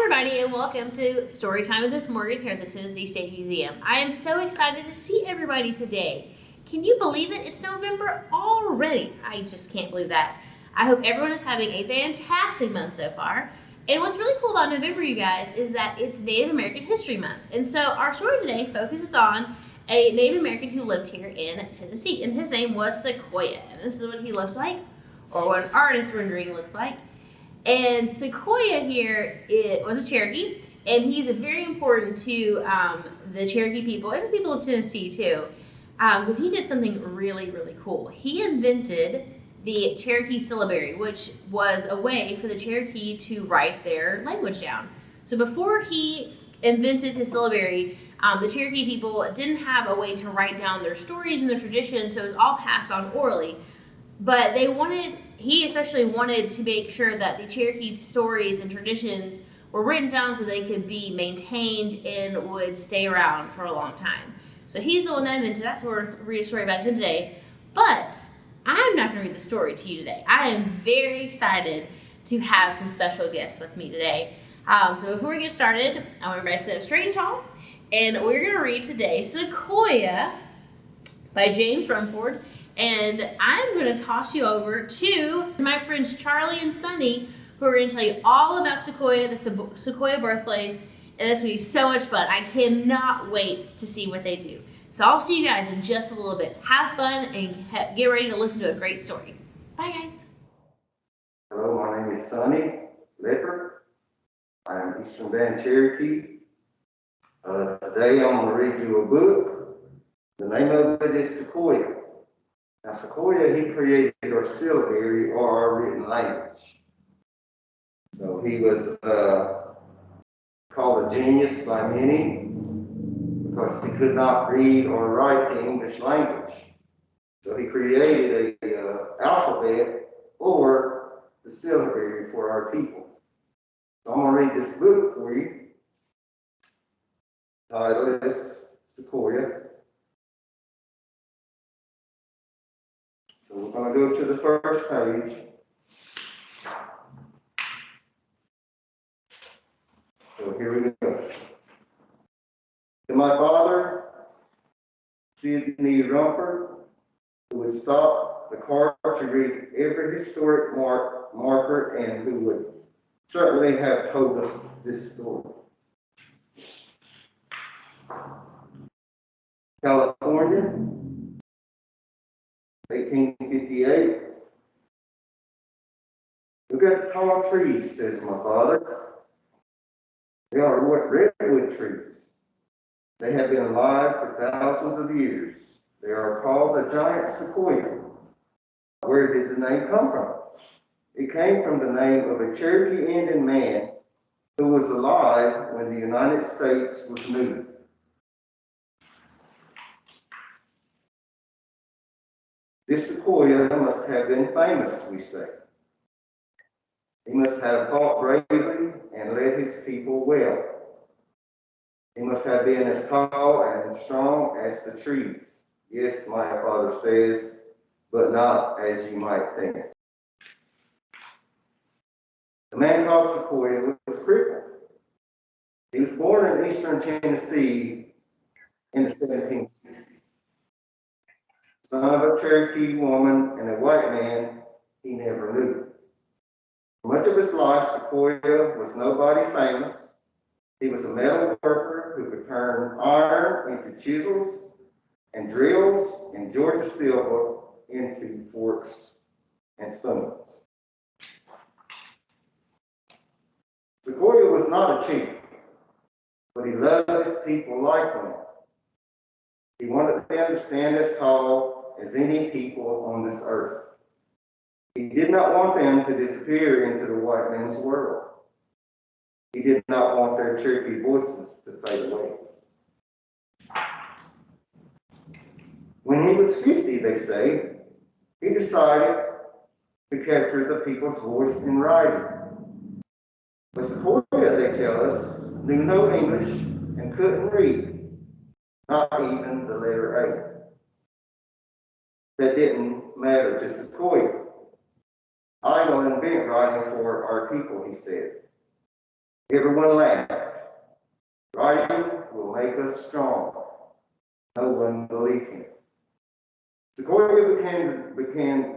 everybody, and welcome to Storytime with Miss Morgan here at the Tennessee State Museum. I am so excited to see everybody today. Can you believe it? It's November already. I just can't believe that. I hope everyone is having a fantastic month so far. And what's really cool about November, you guys, is that it's Native American History Month. And so our story today focuses on a Native American who lived here in Tennessee, and his name was Sequoyah. And this is what he looked like, or what an artist rendering looks like. And Sequoyah here was a Cherokee, and he's very important to the Cherokee people and the people of Tennessee too, because he did something really, really cool. He invented the Cherokee syllabary, which was a way for the Cherokee to write their language down. So before he invented his syllabary, the Cherokee people didn't have a way to write down their stories and their traditions, so it was all passed on orally. But he especially wanted to make sure that the Cherokee stories and traditions were written down so they could be maintained and would stay around for a long time. So he's the one that invented that, so we're going to read a story about him today. But I'm not going to read the story to you today. I am very excited to have some special guests with me today. So before we get started, I want everybody to sit up straight and tall. And we're going to read today Sequoyah by James Rumford. And I'm going to toss you over to my friends Charlie and Sunny, who are going to tell you all about Sequoyah, the Sequoyah birthplace, and it's going to be so much fun. I cannot wait to see what they do. So I'll see you guys in just a little bit. Have fun and get ready to listen to a great story. Bye, guys. Hello, my name is Sunny Leopard. I am Eastern Band Cherokee. Today I'm going to read you a book. The name of it is Sequoyah. Now, Sequoyah, he created our syllabary, or our written language. So he was called a genius by many because he could not read or write the English language. So he created a alphabet, or the syllabary, for our people. So I'm going to read this book for you. The title is Sequoyah. So we're going to go to the first page. So here we go. To my father, Sidney Rumford, who would stop the car to read every historic marker and who would certainly have told us this story. California, 1858. Look at tall trees, says my father. They are what redwood trees. They have been alive for thousands of years. They are called the giant sequoia. Where did the name come from? It came from the name of a Cherokee Indian man who was alive when the United States was new. This sequoia must have been famous, we say. He must have fought bravely and led his people well. He must have been as tall and strong as the trees. Yes, my father says, but not as you might think. The man called Sequoyah was crippled. He was born in eastern Tennessee in the 1760s. Son of a Cherokee woman and a white man he never knew. For much of his life, Sequoyah was nobody famous. He was a metal worker who could turn iron into chisels and drills and Georgia silver into forks and spoons. Sequoyah was not a chief, but he loved his people like one. He wanted them to stand as tall as any people on this earth. He did not want them to disappear into the white man's world. He did not want their Cherokee voices to fade away. When he was 50, they say, he decided to capture the people's voice in writing. But Sequoyah, they tell us, knew no English and couldn't read, not even the letter A. That didn't matter to Sequoyah. I will invent writing for our people, he said. Everyone laughed. Writing will make us strong. No one believed him. Sequoyah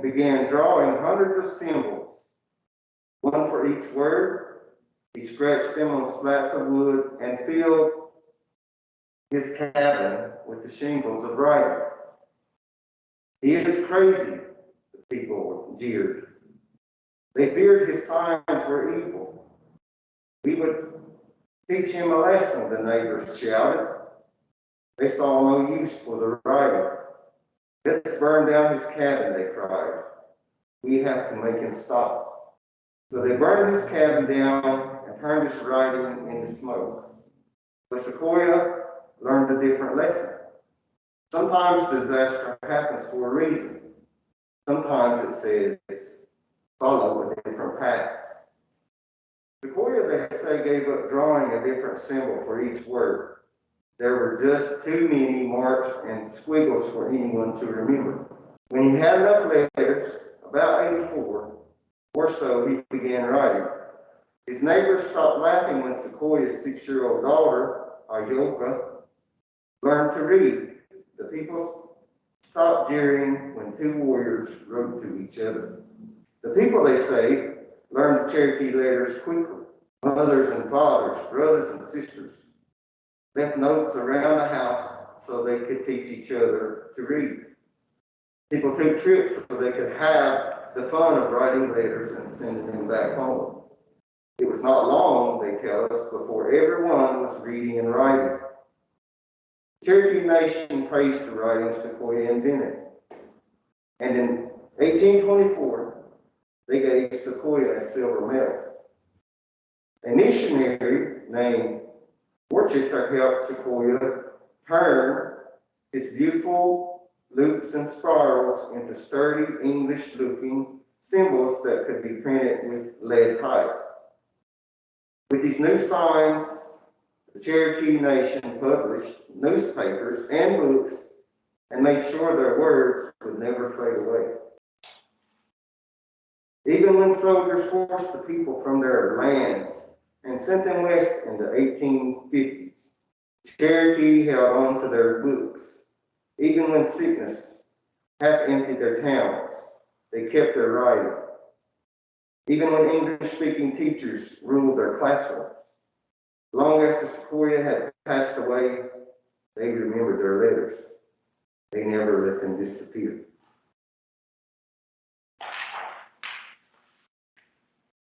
began drawing hundreds of symbols, one for each word. He scratched them on slats of wood and filled his cabin with the shingles of writing. He is crazy, the people jeered. They feared his signs were evil. We would teach him a lesson, the neighbors shouted. They saw no use for the writing. Let's burn down his cabin, they cried. We have to make him stop. So they burned his cabin down and turned his writing into smoke. But Sequoyah learned a different lesson. Sometimes disaster happens for a reason. Sometimes it says, follow a different path. Sequoyah, they say, gave up drawing a different symbol for each word. There were just too many marks and squiggles for anyone to remember. When he had enough letters, about 84 or so, he began writing. His neighbors stopped laughing when Sequoyah's 6-year-old daughter, Ayoka, learned to read. The people stopped jeering when two warriors wrote to each other. The people, they say, learned the Cherokee letters quickly. Mothers and fathers, brothers and sisters left notes around the house so they could teach each other to read. People took trips so they could have the fun of writing letters and sending them back home. It was not long, they tell us, before everyone was reading and writing. The Cherokee Nation praised the writing Sequoyah invented. And in 1824, they gave Sequoyah a silver medal. A missionary named Worcester helped Sequoyah turn his beautiful loops and spirals into sturdy English-looking symbols that could be printed with lead type. With these new signs, the Cherokee Nation published newspapers and books and made sure their words would never fade away. Even when soldiers forced the people from their lands and sent them west in the 1850s, Cherokee held on to their books. Even when sickness half emptied their towns, they kept their writing. Even when English-speaking teachers ruled their classrooms. Long after Sequoyah had passed away, they remembered their letters. They never let them disappear.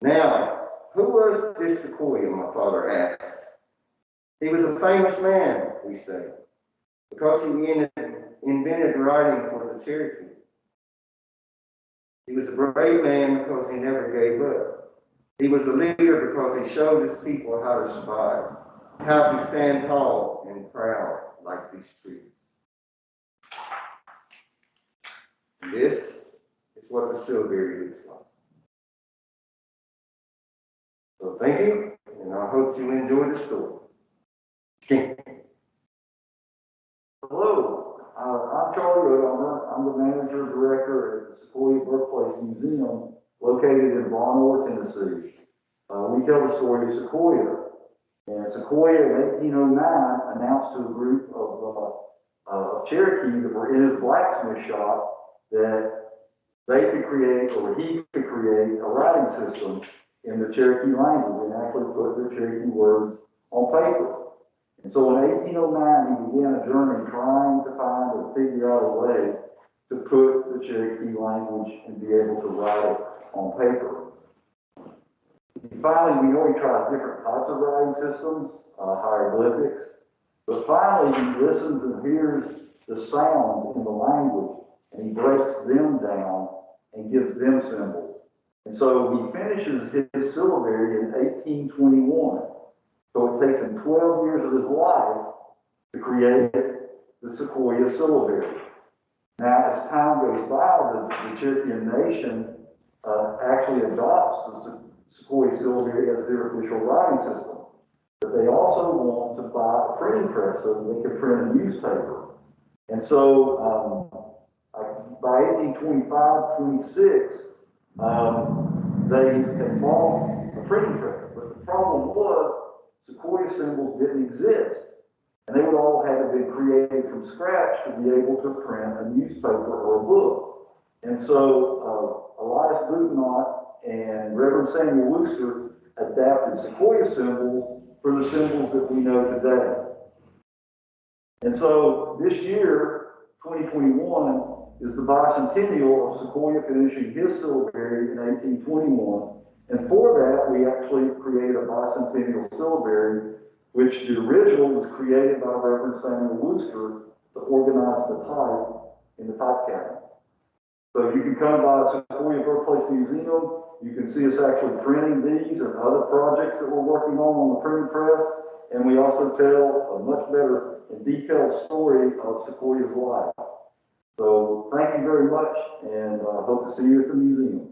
Now, who was this Sequoyah, my father asked. He was a famous man, we say, because he invented writing for the Cherokee. He was a brave man because he never gave up. He was a leader because he showed his people how to survive, how to stand tall and proud like these trees. And this is what the silver looks like. So thank you, and I hope you enjoy the story. Hello, I'm Charlie Wood. I'm the manager director at the Sequoyah Birthplace Museum located in Barnwell, Tennessee. We tell the story of Sequoyah. And Sequoyah in 1809 announced to a group of Cherokee that were in his blacksmith shop that they could create, or he could create, a writing system in the Cherokee language and actually put the Cherokee words on paper. And so in 1809, he began a journey trying to find or figure out a way to put the Cherokee language and be able to write it on paper. And finally, we know he tries different types of writing systems, hieroglyphics, but finally he listens and hears the sounds in the language, and he breaks them down and gives them symbols. And so he finishes his syllabary in 1821. So it takes him 12 years of his life to create the Sequoyah syllabary. Now, as time goes by, the Cherokee Nation actually adopts the Sequoyah syllabary as their official writing system. But they also want to buy a printing press so that they can print a newspaper. And so by 1825, 26, they bought a printing press, but the problem was Sequoyah symbols didn't exist. And they would all have been created from scratch to be able to print a newspaper or a book. And so Elias Boudinot and Reverend Samuel Wooster adapted Sequoyah symbols for the symbols that we know today. And so this year, 2021, is the bicentennial of Sequoyah finishing his syllabary in 1821. And for that, we actually created a bicentennial syllabary, which the original was created by Reverend Samuel Wooster to organize the type in the type cabinet. So you can come by Sequoyah Birthplace Museum. You can see us actually printing these and other projects that we're working on the printing press. And we also tell a much better and detailed story of Sequoyah's life. So thank you very much, and hope to see you at the museum.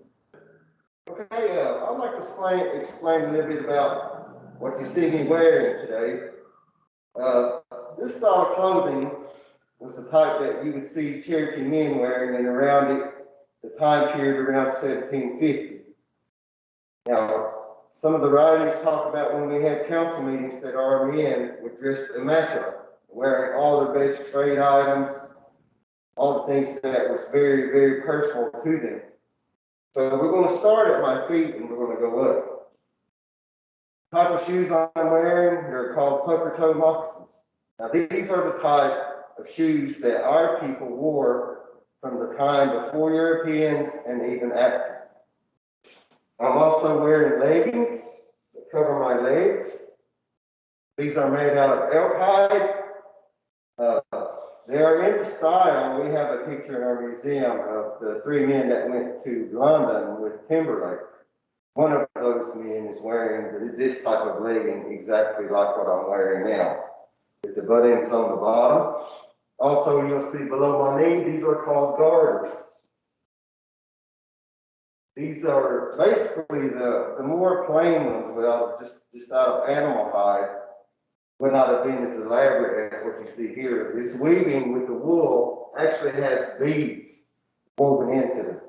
Okay, I'd like to explain a little bit about what you see me wearing today. This style of clothing was the type that you would see Cherokee men wearing and around it, the time period around 1750. Now, some of the writings talk about when we had council meetings that our men would dress immaculate, wearing all their best trade items, all the things that was very, very personal to them. So we're going to start at my feet and we're going to go up. The type of shoes I'm wearing, they're called pucker toe moccasins. Now these are the type of shoes that our people wore from the time before Europeans and even after. I'm also wearing leggings that cover my legs. These are made out of elk hide. They are in the style. We have a picture in our museum of the three men that went to London with Timberlake. One of those men is wearing this type of legging exactly like what I'm wearing now, with the buttons on the bottom. Also, you'll see below my knee, these are called garters. These are basically the more plain ones, without just out of animal hide. Would not have been as elaborate as what you see here. This weaving with the wool actually has beads woven into them.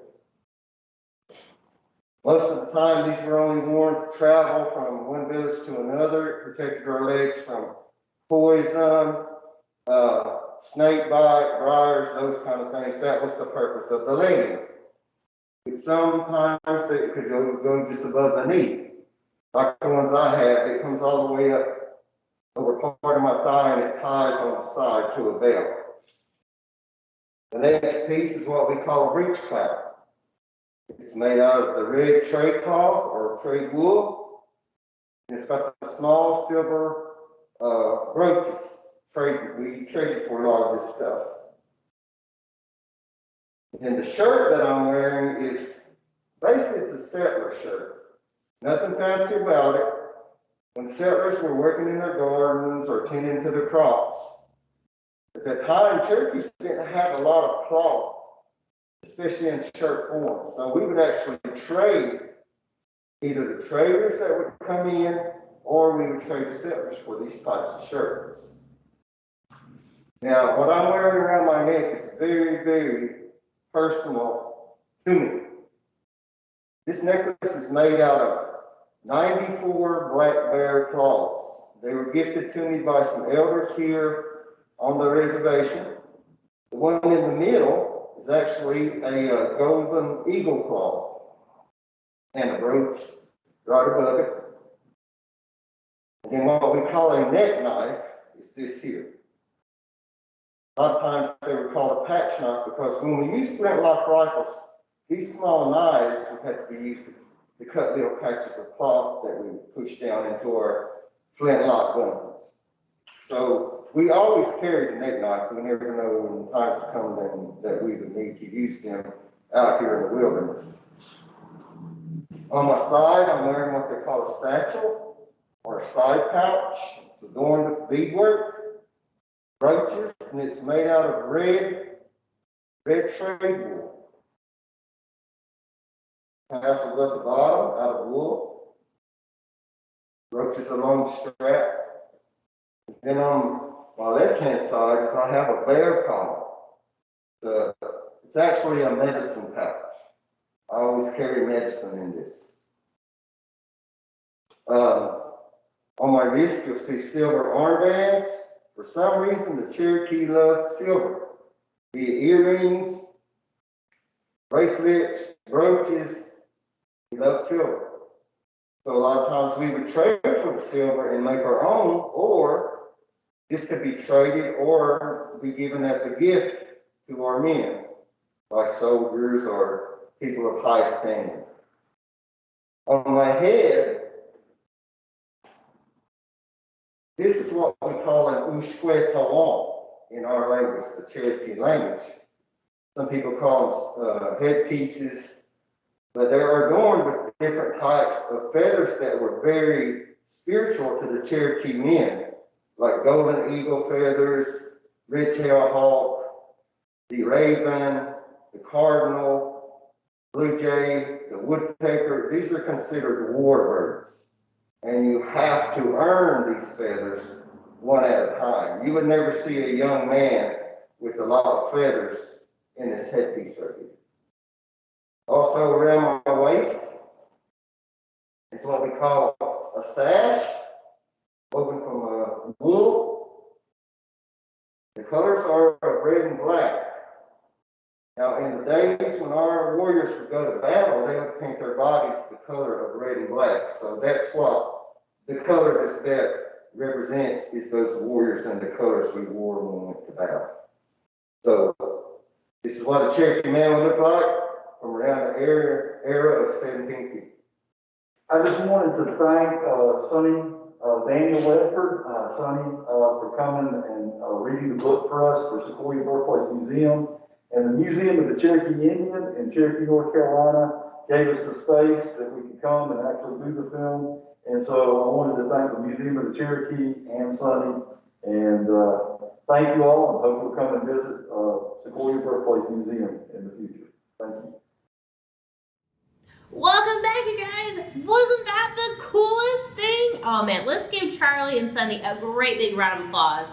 Most of the time, these were only worn to travel from one village to another. It protected our legs from poison, snake bite, briars, those kind of things. That was the purpose of the legging. But sometimes they could go just above the knee. Like the ones I have, it comes all the way up over part of my thigh and it ties on the side to a belt. The next piece is what we call a breech clout. It's made out of the red trade cloth or trade wool. And it's got the small silver brooches. We traded for a lot of this stuff. And the shirt that I'm wearing is basically it's a settler shirt. Nothing fancy about it. When settlers were working in their gardens or tending to their crops, at that time, Cherokees didn't have a lot of cloth, especially in shirt form. So we would actually trade either the traders that would come in or we would trade the settlers for these types of shirts. Now, what I'm wearing around my neck is very, very personal to me. This necklace is made out of 94 black bear cloths. They were gifted to me by some elders here on the reservation. The one in the middle is actually a golden eagle claw and a brooch right above it. And then what we call a neck knife is this here. A lot of times they were called a patch knife because when we used flintlock rifles, these small knives would have to be used to cut little patches of cloth that we would push down into our flintlock guns. So we always carried a neck knife. We never know when times come that we would need to use them out here in the wilderness. On my side, I'm wearing what they call a satchel or a side pouch. It's adorned with beadwork, brooches, and it's made out of red trade wool. Tassels at the bottom out of wool. Brooches along the strap. Then on my left-hand side is I have a bear collar. It's actually a medicine pouch. I always carry medicine in this. On my wrist, you'll see silver armbands. For some reason, the Cherokee loves silver. Be it earrings, bracelets, brooches, we love silver. So a lot of times we would trade for the silver and make our own, or this could be traded or be given as a gift to our men, like soldiers or people of high standing. On my head, this is what we call an ushque talon in our language, the Cherokee language. Some people call them headpieces, but they're adorned with different types of feathers that were very spiritual to the Cherokee men, like golden eagle feathers, red-tailed hawk, the raven, the cardinal, blue jay, the woodpecker. These are considered war birds. And you have to earn these feathers one at a time. You would never see a young man with a lot of feathers in his headpiece right here. Also around my waist is what we call a sash, woven from wool. The colors are red and black. Now, in the days when our warriors would go to battle, they would paint their bodies the color of red and black. So that's what the color that represents is those warriors and the colors we wore when we went to battle. So this is what a Cherokee man would look like from around the era of 1750. I just wanted to thank Sonny Daniel Ledford, Sonny, for coming and reading the book for us for Sequoyah Birthplace Museum. And the Museum of the Cherokee Indian in Cherokee, North Carolina gave us the space that we could come and actually do the film. And so I wanted to thank the Museum of the Cherokee and Sonny. And thank you all, and hope you'll come and visit Sequoyah Birthplace Museum in the future. Thank you. Welcome back, you guys. Wasn't that the coolest thing? Oh man, let's give Charlie and Sunny a great big round of applause.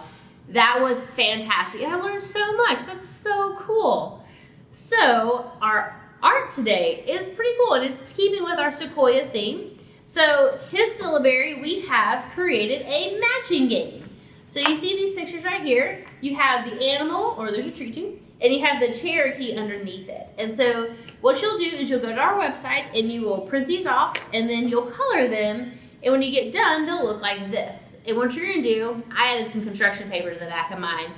That was fantastic. I learned so much. That's so cool. So our art today is pretty cool, and it's keeping with our Sequoyah theme. So his syllabary, we have created a matching game. So you see these pictures right here. You have the animal, or there's a tree too, and you have the Cherokee underneath it. And so what you'll do is you'll go to our website and you will print these off, and then you'll color them. And when you get done, they'll look like this. And what you're gonna do, I added some construction paper to the back of mine.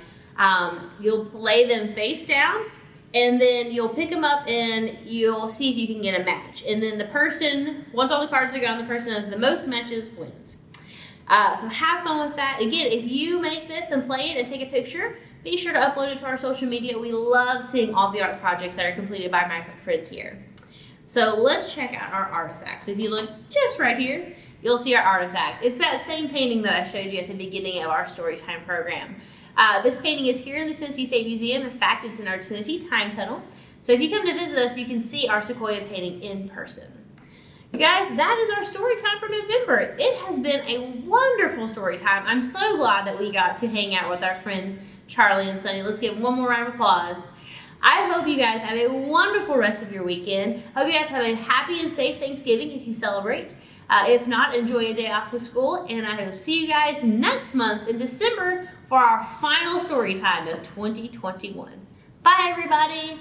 You'll lay them face down, and then you'll pick them up and you'll see if you can get a match. And then the person, once all the cards are gone, the person that has the most matches wins. So have fun with that. Again, if you make this and play it and take a picture, be sure to upload it to our social media. We love seeing all the art projects that are completed by my friends here. So let's check out our artifact. So if you look just right here, you'll see our artifact. It's that same painting that I showed you at the beginning of our Storytime program. This painting is here in the Tennessee State Museum. In fact, it's in our Tennessee Time Tunnel. So if you come to visit us, you can see our Sequoyah painting in person. You guys, that is our story time for November. It has been a wonderful story time. I'm so glad that we got to hang out with our friends Charlie and Sunny. Let's give them one more round of applause. I hope you guys have a wonderful rest of your weekend. Hope you guys have a happy and safe Thanksgiving if you celebrate. If not, enjoy a day off of school, and I will see you guys next month in December for our final story time of 2021. Bye, everybody.